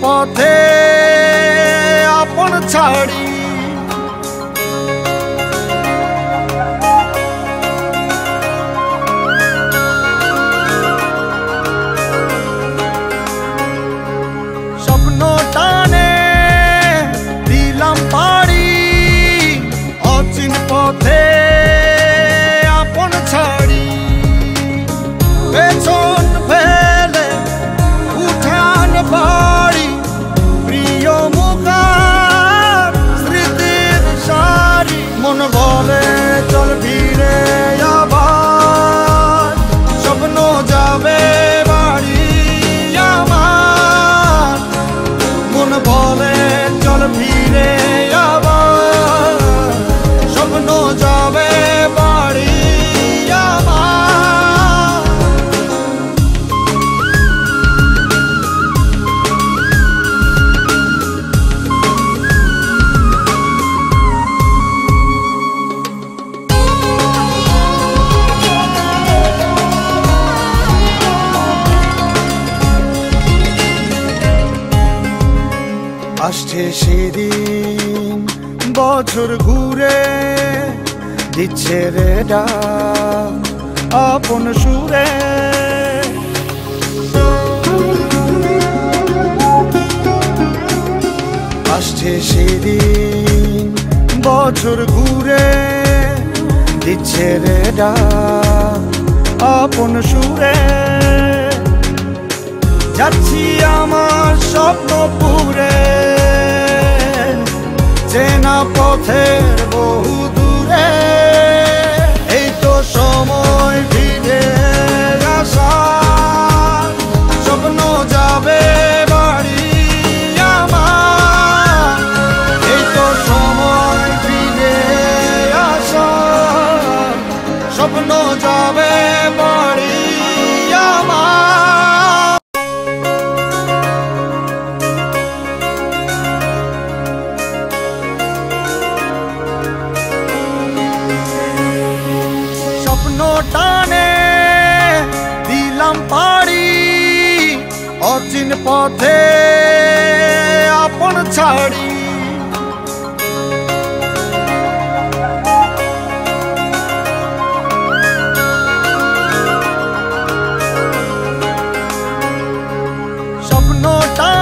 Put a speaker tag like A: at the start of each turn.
A: পথে আপন ছাড়ি স্বপ্ন টানে দিলাম পাড়ি অচিন পথে আপন ছাড়ি পেছন ফেলে উঠান বাড়ি প্রিয় মুখার স্মৃতির সারি মন বলে চল ফিরে আবার স্বপ্ন যাবে বাড়ি আমার মন বলে চল ফিরে আবার স্বপ্ন যাবে বাড়ি আমার আসছে সেদিন বছর ঘুরে দিচ্ছে রে ডাক আপন সুরে আসছে সেদিন বছর ঘুরে দিচ্ছে রে ডাক আপন সুরে যাচ্ছি আমার স্বপ্নপুরে চেনা পথের বহু দূরে এই তো সময় ফিরে আসার স্বপ্ন যাবে বাড়ি আমার এই তো সময় ফিরে আসার স্বপ্ন যাবে বাড়ি আমার স্বপ্ন টানে দিলাম পাড়ি অচিন পথে আপন ছাড়ি স্বপ্ন টানে